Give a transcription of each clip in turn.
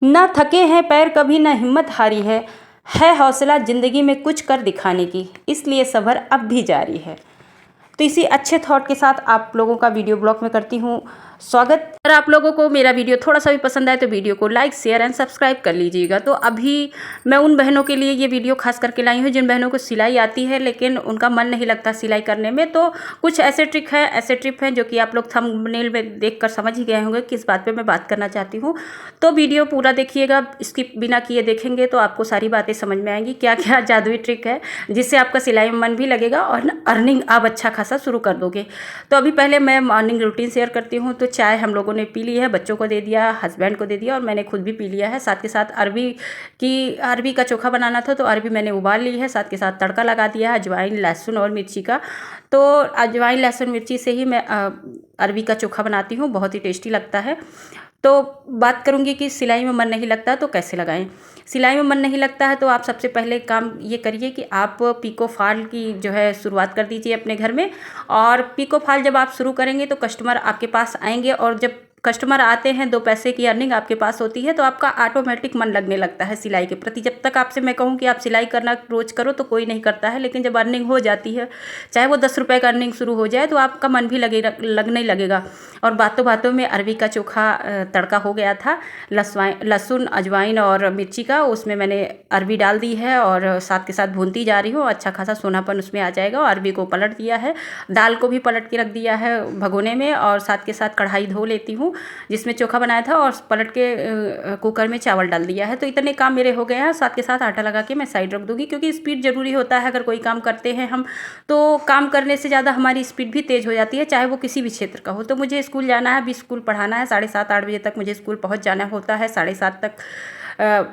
ना थके हैं पैर कभी ना हिम्मत हारी है हौसला ज़िंदगी में कुछ कर दिखाने की, इसलिए सफ़र अब भी जारी है। तो इसी अच्छे थॉट के साथ आप लोगों का वीडियो ब्लॉग में करती हूँ स्वागत। अगर आप लोगों को मेरा वीडियो थोड़ा सा भी पसंद आए तो वीडियो को लाइक शेयर एंड सब्सक्राइब कर लीजिएगा। तो अभी मैं उन बहनों के लिए ये वीडियो खास करके लाई हूँ जिन बहनों को सिलाई आती है लेकिन उनका मन नहीं लगता सिलाई करने में। तो कुछ ऐसे ट्रिप हैं जो कि आप लोग थंबनेल में देख कर समझ ही गए होंगे किस बात पर मैं बात करना चाहती हूँ। तो वीडियो पूरा देखिएगा, इसकी बिना किए देखेंगे तो आपको सारी बातें समझ में आएंगी क्या क्या जादुई ट्रिक है जिससे आपका सिलाई में मन भी लगेगा और अर्निंग आप अच्छा खासा शुरू कर दोगे। तो अभी पहले मैं मॉर्निंग रूटीन शेयर करती हूँ। तो चाय हम लोगों ने पी ली है, बच्चों को दे दिया, हस्बैंड को दे दिया और मैंने खुद भी पी लिया है। साथ के साथ अरबी का चोखा बनाना था तो अरबी मैंने उबाल ली है, साथ के साथ तड़का लगा दिया है अजवाइन लहसुन और मिर्ची का। तो अजवाइन लहसुन मिर्ची से ही मैं अरबी का चोखा बनाती हूँ, बहुत ही टेस्टी लगता है। तो बात करूँगी कि सिलाई में मन नहीं लगता तो कैसे लगाएं। सिलाई में मन नहीं लगता है तो आप सबसे पहले काम ये करिए कि आप पिको फॉल की जो है शुरुआत कर दीजिए अपने घर में। और पिको फॉल जब आप शुरू करेंगे तो कस्टमर आपके पास आएंगे और जब कस्टमर आते हैं 2 पैसे की अर्निंग आपके पास होती है तो आपका ऑटोमेटिक मन लगने लगता है सिलाई के प्रति। जब तक आपसे मैं कहूँ कि आप सिलाई करना रोज करो तो कोई नहीं करता है, लेकिन जब अर्निंग हो जाती है चाहे वो 10 रुपये का अर्निंग शुरू हो जाए तो आपका मन भी लगने लगेगा। और बातों बातों में अरबी का चोखा तड़का हो गया था लहसुन अजवाइन और मिर्ची का, उसमें मैंने अरबी डाल दी है और साथ के साथ भूनती जा रही हूँ। अच्छा खासा सोनापन उसमें आ जाएगा और अरबी को पलट दिया है, दाल को भी पलट के रख दिया है भगोने में और साथ के साथ कढ़ाई धो लेती हूँ जिसमें चोखा बनाया था और पलट के कुकर में चावल डाल दिया है। तो इतने काम मेरे हो गए हैं। साथ के साथ आटा लगा के मैं साइड रख दूँगी क्योंकि स्पीड ज़रूरी होता है। अगर कोई काम करते हैं हम तो काम करने से ज़्यादा हमारी स्पीड भी तेज़ हो जाती है, चाहे वो किसी भी क्षेत्र का हो। तो मुझे स्कूल जाना है, अभी स्कूल पढ़ाना है, 7:30-8 बजे तक मुझे स्कूल पहुँच जाना होता है। 7:30 तक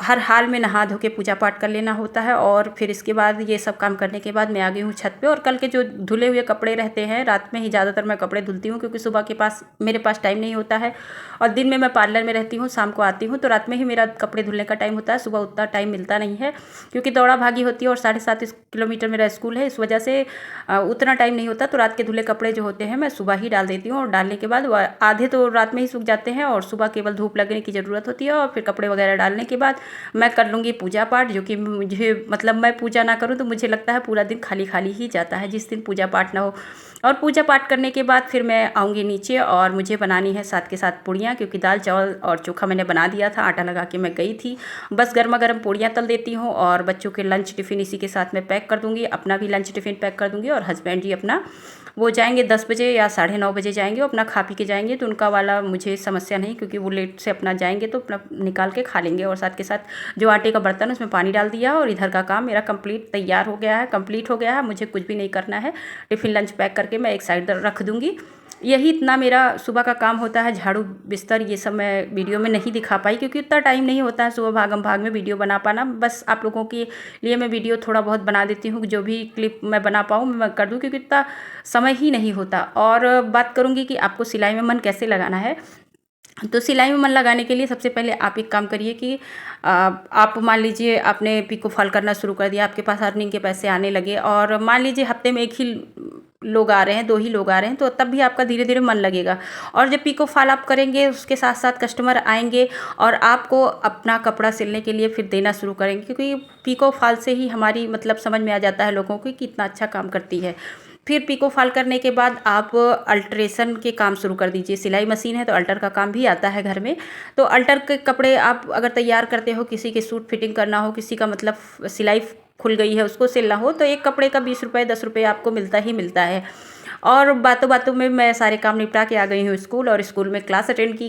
हर हाल में नहा धो के पूजा पाठ कर लेना होता है और फिर इसके बाद ये सब काम करने के बाद मैं आ गई हूँ छत पे। और कल के जो धुले हुए कपड़े रहते हैं रात में ही ज़्यादातर मैं कपड़े धुलती हूँ क्योंकि सुबह के पास मेरे पास टाइम नहीं होता है और दिन में मैं पार्लर में रहती हूँ, शाम को आती हूँ तो रात में ही मेरा कपड़े धुलने का टाइम होता है। सुबह उतना टाइम मिलता नहीं है क्योंकि दौड़ा भागी होती है और 7.5 किलोमीटर मेरा स्कूल है, इस वजह से उतना टाइम नहीं होता। तो रात के धुले कपड़े जो होते हैं मैं सुबह ही डाल देती हूँ और डालने के बाद आधे तो रात में ही सूख जाते हैं और सुबह केवल धूप लगने की ज़रूरत होती है। और फिर कपड़े वगैरह डालने के बाद मैं कर लूँगी पूजा पाठ, जो कि मुझे मतलब मैं पूजा ना करूँ तो मुझे लगता है पूरा दिन खाली खाली ही जाता है जिस दिन पूजा पाठ ना हो। और पूजा पाठ करने के बाद फिर मैं आऊँगी नीचे और मुझे बनानी है साथ के साथ पूड़ियाँ, क्योंकि दाल चावल और चोखा मैंने बना दिया था, आटा लगा के मैं गई थी। बस गर्मा गर्म पूड़ियाँ तल देती हूँ और बच्चों के लंच टिफ़िन इसी के साथ मैं पैक कर दूँगी, अपना भी लंच टिफ़िन पैक कर दूँगी। और हस्बैंड जी अपना वो जाएंगे 10 बजे या 9:30 बजे जाएंगे, वो अपना खा पी के जाएंगे तो उनका वाला मुझे समस्या नहीं क्योंकि वो लेट से अपना जाएंगे तो अपना निकाल के खा लेंगे। और साथ के साथ जो आटे का बर्तन है उसमें पानी डाल दिया और इधर का काम मेरा तैयार हो गया है, कंप्लीट हो गया है। मुझे कुछ भी नहीं करना है, टिफ़िन लंच पैक करके मैं एक साइड रख दूँगी। यही इतना मेरा सुबह का काम होता है। झाड़ू बिस्तर ये सब मैं वीडियो में नहीं दिखा पाई क्योंकि उतना टाइम नहीं होता है सुबह भागम भाग में वीडियो बना पाना। बस आप लोगों के लिए मैं वीडियो थोड़ा बहुत बना देती हूँ, जो भी क्लिप मैं बना पाऊँ मैं कर दूँ क्योंकि इतना समय ही नहीं होता। और बात करूँगी कि आपको सिलाई में मन कैसे लगाना है। तो सिलाई में मन लगाने के लिए सबसे पहले आप एक काम करिए कि आप मान लीजिए आपने पिको फॉल करना शुरू कर दिया, आपके पास अर्निंग के पैसे आने लगे और मान लीजिए हफ्ते में 1 ही लोग आ रहे हैं, 2 ही लोग आ रहे हैं, तो तब भी आपका धीरे धीरे मन लगेगा। और जब पिको फॉल आप करेंगे उसके साथ साथ कस्टमर आएंगे और आपको अपना कपड़ा सिलने के लिए फिर देना शुरू करेंगे क्योंकि पिको फॉल से ही हमारी मतलब समझ में आ जाता है लोगों को कि इतना अच्छा काम करती है। फिर पिको फॉल करने के बाद आप अल्ट्रेशन के काम शुरू कर दीजिए। सिलाई मशीन है तो अल्टर का काम भी आता है घर में। तो अल्टर के कपड़े आप अगर तैयार करते हो, किसी के सूट फिटिंग करना हो, किसी का मतलब सिलाई खुल गई है उसको सिलना हो, तो एक कपड़े का 20 रुपये 10 रुपये आपको मिलता ही मिलता है। और बातों बातों में मैं सारे काम निपटा के आ गई हूँ स्कूल और स्कूल में क्लास अटेंड की।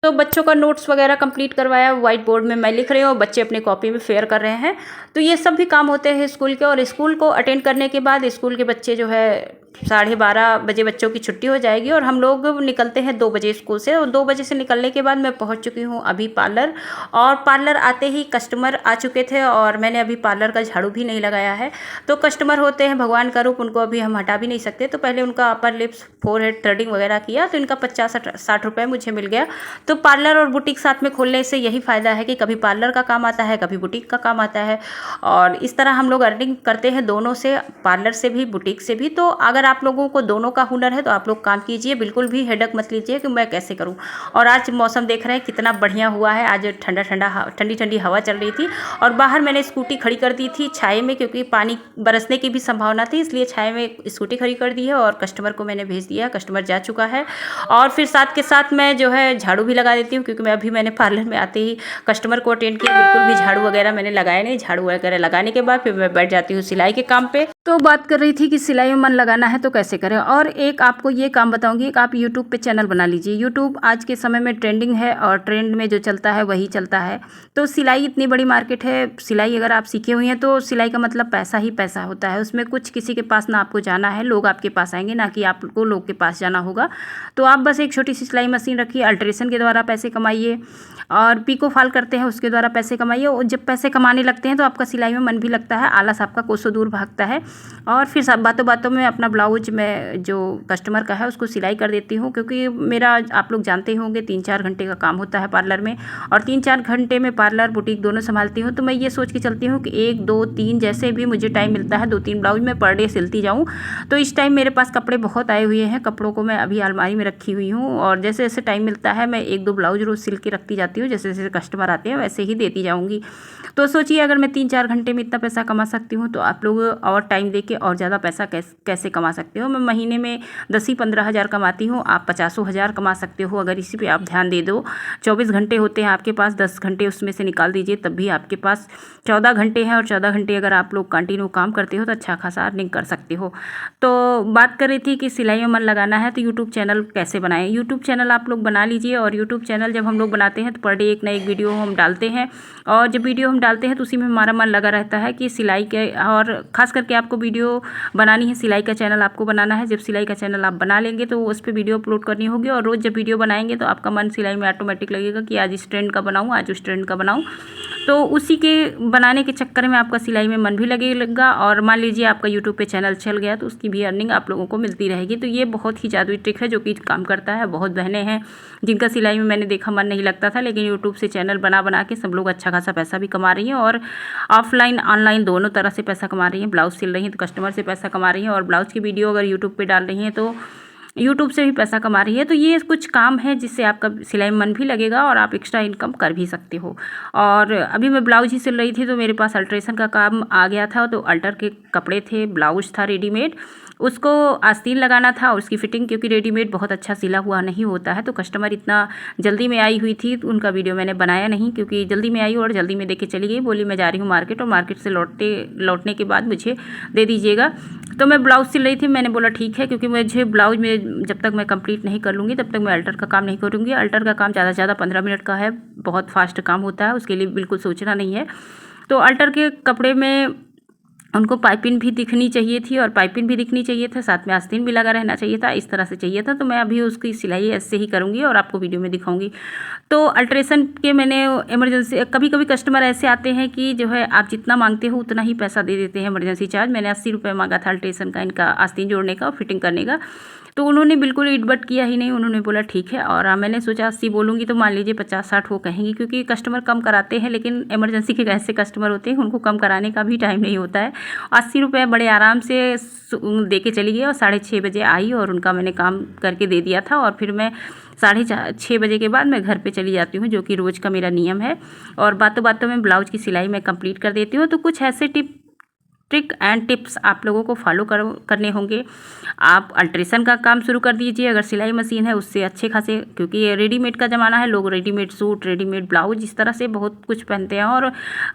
तो बच्चों का नोट्स वगैरह कंप्लीट करवाया, व्हाइट बोर्ड में मैं लिख रही हूँ और बच्चे अपनी कॉपी में फेयर कर रहे हैं। तो ये सब भी काम होते हैं स्कूल के। और स्कूल को अटेंड करने के बाद स्कूल के बच्चे जो है 12:30 बजे बच्चों की छुट्टी हो जाएगी और हम लोग निकलते हैं 2 बजे स्कूल से। और 2 बजे से निकलने के बाद मैं पहुंच चुकी हूं अभी पार्लर। और पार्लर आते ही कस्टमर आ चुके थे और मैंने अभी पार्लर का झाड़ू भी नहीं लगाया है। तो कस्टमर होते हैं भगवान का रूप, उनको अभी हम हटा भी नहीं सकते। तो पहले उनका अपर लिप्स फोरहेड थ्रेडिंग वगैरह किया तो इनका 50-60 रुपये मुझे मिल गया। तो पार्लर और बुटीक साथ में खोलने से यही फ़ायदा है कि कभी पार्लर का काम आता है, कभी बुटीक का काम आता है और इस तरह हम लोग अर्निंग करते हैं दोनों से, पार्लर से भी बुटीक से भी। तो अगर अगर आप लोगों को दोनों का हुनर है तो आप लोग काम कीजिए, बिल्कुल भी हेडक मत लीजिए कि मैं कैसे करूँ। और आज मौसम देख रहे हैं कितना बढ़िया हुआ है, आज ठंडी ठंडी हवा चल रही थी और बाहर मैंने स्कूटी खड़ी कर दी थी छाए में, क्योंकि पानी बरसने की भी संभावना थी, इसलिए छाए में स्कूटी खड़ी कर दी है और कस्टमर को मैंने भेज दिया, कस्टमर जा चुका है। और फिर साथ के साथ मैं जो है झाड़ू भी लगा देती हूँ, क्योंकि मैंने पार्लर में आते ही कस्टमर को अटेंड किया, बिल्कुल भी झाड़ू वगैरह मैंने लगाया नहीं। झाड़ू वगैरह लगाने के बाद फिर मैं बैठ जाती हूँ सिलाई के काम पे। तो बात कर रही थी कि सिलाई में मन लगाना है तो कैसे करें। और एक आपको ये काम बताऊंगी कि आप यूट्यूब पे चैनल बना लीजिए। यूट्यूब आज के समय में ट्रेंडिंग है और ट्रेंड में जो चलता है वही चलता है। तो सिलाई इतनी बड़ी मार्केट है, सिलाई अगर आप सीखे हुए हैं तो सिलाई का मतलब पैसा ही पैसा होता है। उसमें कुछ किसी के पास ना आपको जाना है, लोग आपके पास आएंगे, ना कि आपको लोग के पास जाना होगा। तो आप बस एक छोटी सी सिलाई मशीन रखिए, अल्ट्रेशन के द्वारा पैसे कमाइए और पिको फॉल करते हैं उसके द्वारा पैसे कमाइए। और जब पैसे कमाने लगते हैं तो आपका सिलाई में मन भी लगता है, आलस आपका कोसों दूर भागता है। और फिर सब बातों बातों में अपना ब्लाउज में जो कस्टमर का है उसको सिलाई कर देती हूँ, क्योंकि मेरा आप लोग जानते होंगे 3-4 घंटे का काम होता है पार्लर में, और 3-4 घंटे में पार्लर बुटीक दोनों संभालती हूँ। तो मैं ये सोच के चलती हूँ कि 1, 2, 3 जैसे भी मुझे टाइम मिलता है 2-3 ब्लाउज मैं पर डे सिलती जाऊँ। तो इस टाइम मेरे पास कपड़े बहुत आए हुए हैं, कपड़ों को मैं अभी अलमारी में रखी हुई हूँ और जैसे जैसे टाइम मिलता है मैं 1-2 ब्लाउज रोज़ सिल के रखती जाती हूँ, जैसे जैसे कस्टमर आते हैं वैसे ही देती जाऊँगी। तो सोचिए अगर मैं 3-4 घंटे में इतना पैसा कमा सकती हूँ तो आप लोग और टाइम दे के और ज़्यादा पैसा कैसे कमा सकते हो। मैं महीने में 10 ही 15 हज़ार कमाती हूँ, आप 50 हज़ार कमा सकते हो अगर इसी पे आप ध्यान दे दो। 24 घंटे होते हैं आपके पास, 10 घंटे उसमें से निकाल दीजिए, तब भी आपके पास 14 घंटे हैं और 14 घंटे अगर आप लोग कंटिन्यू काम करते हो तो अच्छा खासा अर्निंग कर सकते हो। तो बात कर रही थी कि सिलाई में मन लगाना है तो यूट्यूब चैनल कैसे बनाएं। यूट्यूब चैनल आप लोग बना लीजिए और यूट्यूब चैनल जब हम लोग बनाते हैं तो पर डे एक ना एक वीडियो हम डालते हैं और जब वीडियो हम डालते हैं तो उसी में हमारा मन लगा रहता है कि सिलाई के, और ख़ास करके आपको वीडियो बनानी है, सिलाई का चैनल आपको बनाना है। जब सिलाई का चैनल आप बना लेंगे तो उस पर वीडियो अपलोड करनी होगी और रोज़ जब वीडियो बनाएंगे तो आपका मन सिलाई में ऑटोमेटिक लगेगा कि आज इस ट्रेंड का बनाऊँ, आज उस ट्रेंड का बनाऊँ। तो उसी के बनाने के चक्कर में आपका सिलाई में मन भी लगेगा और मान लीजिए आपका यूट्यूब पे चैनल चल गया तो उसकी भी अर्निंग आप लोगों को मिलती रहेगी। तो ये बहुत ही जादुई ट्रिक है जो कि काम करता है। बहुत बहनें हैं जिनका सिलाई में मैंने देखा मन नहीं लगता था, लेकिन यूट्यूब से चैनल बना बना के सब लोग अच्छा खासा पैसा भी कमा रही हैं और ऑफलाइन ऑनलाइन दोनों तरह से पैसा कमा रही हैं। ब्लाउज सिल रही हैं तो कस्टमर से पैसा कमा रही हैं और ब्लाउज की वीडियो अगर यूट्यूब पे डाल रही हैं तो यूट्यूब से भी पैसा कमा रही है। तो ये कुछ काम है जिससे आपका सिलाई में मन भी लगेगा और आप एक्स्ट्रा इनकम कर भी सकते हो। और अभी मैं ब्लाउज ही सिल रही थी तो मेरे पास अल्ट्रेशन का काम आ गया था, तो अल्टर के कपड़े थे, ब्लाउज था रेडीमेड, उसको आस्तीन लगाना था और उसकी फ़िटिंग, क्योंकि रेडीमेड बहुत अच्छा सिला हुआ नहीं होता है। तो कस्टमर इतना जल्दी में आई हुई थी तो उनका वीडियो मैंने बनाया नहीं, क्योंकि जल्दी में आई और जल्दी में देके चली गई। बोली मैं जा रही हूँ मार्केट और मार्केट से लौटने के बाद मुझे दे दीजिएगा। तो मैं ब्लाउज़ सिल रही थी, मैंने बोला ठीक है, क्योंकि मुझे ब्लाउज में जब तक मैं कंप्लीट नहीं कर लूँगी तब तक मैं अल्टर का काम नहीं करूँगी। अल्टर का काम ज़्यादा से ज़्यादा 15 मिनट का है, बहुत फास्ट काम होता है, उसके लिए बिल्कुल सोचना नहीं है। तो अल्टर के कपड़े में उनको पाइपिंग भी दिखनी चाहिए थी और पाइपिंग भी दिखनी चाहिए था, साथ में आस्तीन भी लगा रहना चाहिए था, इस तरह से चाहिए था। तो मैं अभी उसकी सिलाई ऐसे ही करूँगी और आपको वीडियो में दिखाऊंगी। तो अल्ट्रेशन के मैंने इमरजेंसी, कभी कभी कस्टमर ऐसे आते हैं कि जो है आप जितना मांगते हो उतना ही पैसा दे देते हैं इमरजेंसी चार्ज। मैंने 80 रुपये मांगा था अल्ट्रेशन का, इनका आस्तीन जोड़ने का और फिटिंग करने का, तो उन्होंने बिल्कुल इटबट किया ही नहीं। उन्होंने बोला ठीक है, और मैंने सोचा 80 बोलूँगी तो मान लीजिए 50-60 वो कहेंगी, क्योंकि कस्टमर कम कराते हैं, लेकिन इमरजेंसी के ऐसे कस्टमर होते हैं उनको कम कराने का भी टाइम नहीं होता है। 80 रुपये बड़े आराम से दे के चली गई और 6:30 बजे आई और उनका मैंने काम करके दे दिया था। और फिर मैं 6:30 बजे के बाद मैं घर पे चली जाती हूँ, जो कि रोज़ का मेरा नियम है। और बातों बातों में ब्लाउज की सिलाई मैं कंप्लीट कर देती हूँ। तो कुछ ऐसे ट्रिक एंड टिप्स आप लोगों को फॉलो करने होंगे। आप अल्ट्रेशन का काम शुरू कर दीजिए अगर सिलाई मशीन है, उससे अच्छे खासे, क्योंकि ये रेडीमेड का ज़माना है, लोग रेडीमेड सूट, रेडीमेड ब्लाउज इस तरह से बहुत कुछ पहनते हैं और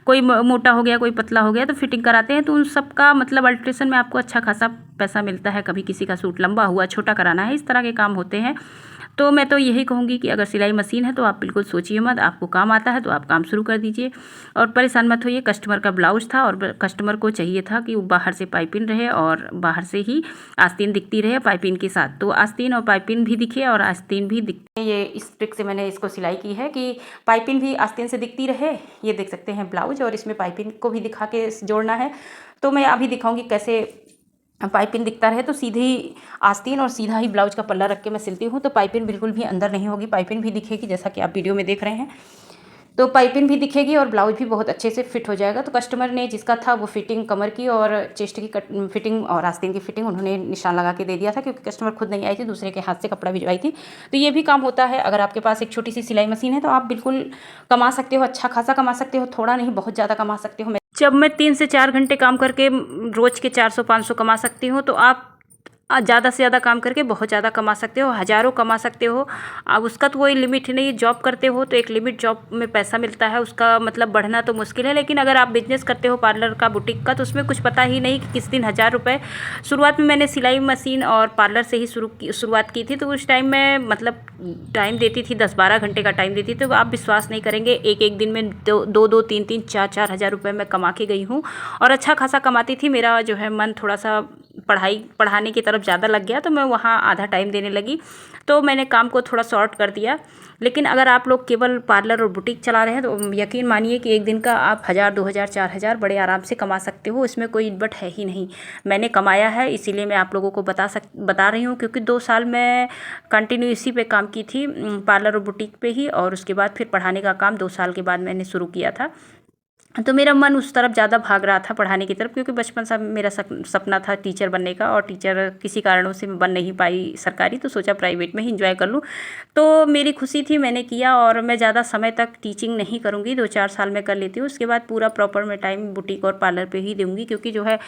कोई मोटा हो गया, कोई पतला हो गया तो फिटिंग कराते हैं। तो उन सब का मतलब अल्ट्रेशन में आपको अच्छा खासा पैसा मिलता है। कभी किसी का सूट लंबा हुआ, छोटा कराना है, इस तरह के काम होते हैं। तो मैं तो यही कहूँगी कि अगर सिलाई मशीन है तो आप बिल्कुल सोचिए मत, आपको काम आता है तो आप काम शुरू कर दीजिए और परेशान मत होइए। कस्टमर का ब्लाउज था और कस्टमर को चाहिए था कि वो बाहर से पाइपिंग रहे और बाहर से ही आस्तीन दिखती रहे पाइपिंग के साथ। तो आस्तीन और पाइपिंग भी दिखे और आस्तीन भी दिखते, ये इस ट्रिक से मैंने इसको सिलाई की है कि पाइपिंग भी आस्तीन से दिखती रहे। ये देख सकते हैं ब्लाउज, और इसमें पाइपिंग को भी दिखा के जोड़ना है। तो मैं अभी दिखाऊँगी कैसे पाइपिंग दिखता रहे। तो सीधी आस्तीन और सीधा ही ब्लाउज का पल्ला रख के मैं सिलती हूँ, तो पाइपिंग बिल्कुल भी अंदर नहीं होगी, पाइपिंग भी दिखेगी जैसा कि आप वीडियो में देख रहे हैं। तो पाइपिंग भी दिखेगी और ब्लाउज भी बहुत अच्छे से फिट हो जाएगा। तो कस्टमर ने जिसका था वो फिटिंग कमर की और चेस्ट की फिटिंग और आस्तीन की फिटिंग उन्होंने निशान लगा के दे दिया था, क्योंकि कस्टमर खुद नहीं आई थी, दूसरे के हाथ से कपड़ा भिजवाई थी। तो ये भी काम होता है। अगर आपके पास एक छोटी सी सिलाई मशीन है तो आप बिल्कुल कमा सकते हो, अच्छा खासा कमा सकते हो, थोड़ा नहीं बहुत ज़्यादा कमा सकते हो। जब मैं 3 से 4 घंटे काम करके रोज़ के 400-500 कमा सकती हूँ, तो आप ज़्यादा से ज़्यादा काम करके बहुत ज़्यादा कमा सकते हो, हज़ारों कमा सकते हो। अब उसका तो कोई लिमिट नहीं। जॉब करते हो तो एक लिमिट जॉब में पैसा मिलता है, उसका मतलब बढ़ना तो मुश्किल है। लेकिन अगर आप बिजनेस करते हो पार्लर का, बुटीक का, तो उसमें कुछ पता ही नहीं कि किस दिन 1000 रुपये। शुरुआत में मैंने सिलाई मशीन और पार्लर से ही शुरुआत की थी। तो उस टाइम मैं मतलब टाइम देती थी, 10-12 घंटे का टाइम देती थी। तो आप विश्वास नहीं करेंगे, एक दिन में 2-2, 3-3, 4-4 हज़ार रुपये मैं कमा के गई हूँ और अच्छा खासा कमाती थी। मेरा जो है मन थोड़ा सा पढ़ाने की तरफ ज़्यादा लग गया, तो मैं वहाँ आधा टाइम देने लगी। तो मैंने काम को थोड़ा शॉर्ट कर दिया। लेकिन अगर आप लोग केवल पार्लर और बुटीक चला रहे हैं तो यकीन मानिए कि एक दिन का आप 1000, 2000, 4000 बड़े आराम से कमा सकते हो। इसमें कोई बट है ही नहीं। मैंने कमाया है, इसीलिए मैं आप लोगों को बता रही हूँ, क्योंकि 2 साल मैं कंटिन्यू इसी पे काम की थी, पार्लर और बुटीक पे ही। और उसके बाद फिर पढ़ाने का काम 2 साल के बाद मैंने शुरू किया था। तो मेरा मन उस तरफ ज़्यादा भाग रहा था, पढ़ाने की तरफ, क्योंकि बचपन से मेरा सपना था टीचर बनने का। और टीचर किसी कारणों से मैं बन नहीं पाई सरकारी, तो सोचा प्राइवेट में ही इंजॉय कर लूँ। तो मेरी खुशी थी, मैंने किया। और मैं ज़्यादा समय तक टीचिंग नहीं करूँगी, 2-4 साल में कर लेती हूँ। उसके बाद पूरा प्रॉपर मैं टाइम बुटीक और पार्लर पर ही दूँगी, क्योंकि जो है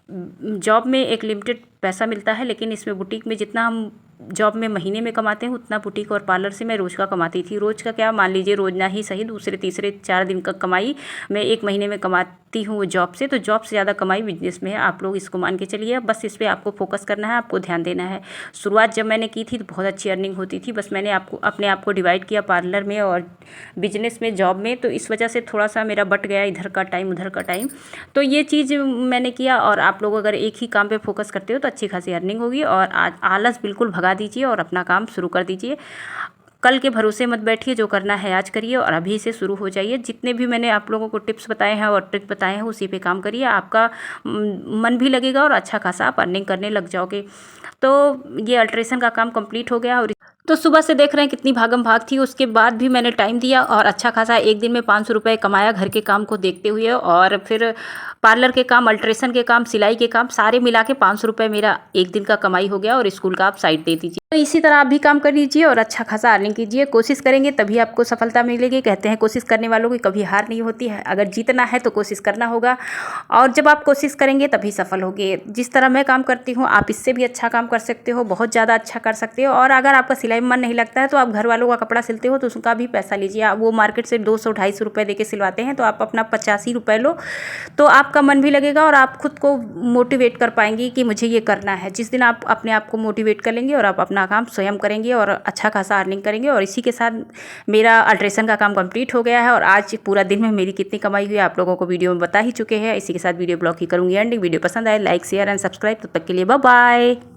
जॉब में एक लिमिटेड पैसा मिलता है, लेकिन इसमें बुटीक में जितना हम जॉब में महीने में कमाते हैं उतना बुटीक और पार्लर से मैं रोज़ का कमाती थी। रोज़ का क्या, मान लीजिए रोज़ ना ही सही, दूसरे तीसरे 4 दिन का कमाई मैं एक महीने में कमाती हूँ जॉब से। तो जॉब से ज़्यादा कमाई बिजनेस में है, आप लोग इसको मान के चलिए। बस इस पर आपको फोकस करना है, आपको ध्यान देना है। शुरुआत जब मैंने की थी तो बहुत अच्छी अर्निंग होती थी, बस मैंने अपने आप को डिवाइड किया पार्लर में और बिजनेस में, जॉब में। तो इस वजह से थोड़ा सा मेरा बट गया, इधर का टाइम उधर का टाइम। तो ये चीज़ मैंने किया। और आप लोग अगर एक ही काम पे फोकस करते हो तो अच्छी खासी अर्निंग होगी। और आज आलस बिल्कुल भगा दीजिए और अपना काम शुरू कर दीजिए। कल के भरोसे मत बैठिए, जो करना है आज करिए और अभी से शुरू हो जाइए। जितने भी मैंने आप लोगों को टिप्स बताए हैं और ट्रिक बताए हैं उसी पे काम करिए, आपका मन भी लगेगा और अच्छा खासा आप अर्निंग करने लग जाओगे। तो ये अल्ट्रेशन का काम कंप्लीट हो गया। और तो सुबह से देख रहे हैं कितनी भागम भाग थी, उसके बाद भी मैंने टाइम दिया और अच्छा खासा एक दिन में 500 रुपये कमाया घर के काम को देखते हुए। और फिर पार्लर के काम, अल्ट्रेशन के काम, सिलाई के काम सारे मिला के 500 रुपये मेरा एक दिन का कमाई हो गया। और स्कूल का आप साइड दे दीजिए। तो इसी तरह आप भी काम कर लीजिए और अच्छा खासा अर्निंग कीजिए। कोशिश करेंगे तभी आपको सफलता मिलेगी। कहते हैं कोशिश करने वालों की कभी हार नहीं होती है। अगर जीतना है तो कोशिश करना होगा, और जब आप कोशिश करेंगे तभी सफल होगे। जिस तरह मैं काम करती हूँ आप इससे भी अच्छा काम कर सकते हो, बहुत ज़्यादा अच्छा कर सकते हो। और अगर आपका सिलाई में मन नहीं लगता है तो आप घर वालों का कपड़ा सिलते हो तो उसका भी पैसा लीजिए। वो मार्केट से 200-250 रुपये दे के सिलवाते हैं, तो आप अपना 85 रुपये लो, तो आपका मन भी लगेगा और आप खुद को मोटिवेट कर पाएंगी कि मुझे ये करना है। जिस दिन आप अपने आप को मोटिवेट कर लेंगे और आप अपना काम स्वयं करेंगे और अच्छा खासा अर्निंग करेंगे। और इसी के साथ मेरा अल्ट्रेशन का काम कंप्लीट हो गया है। और आज पूरा दिन में मेरी कितनी कमाई हुई आप लोगों को वीडियो में बता ही चुके हैं। इसी के साथ वीडियो ब्लॉग ही करूँगी एंडिंग। वीडियो पसंद आए लाइक, शेयर एंड सब्सक्राइब। तब तक के लिए बाय बाय।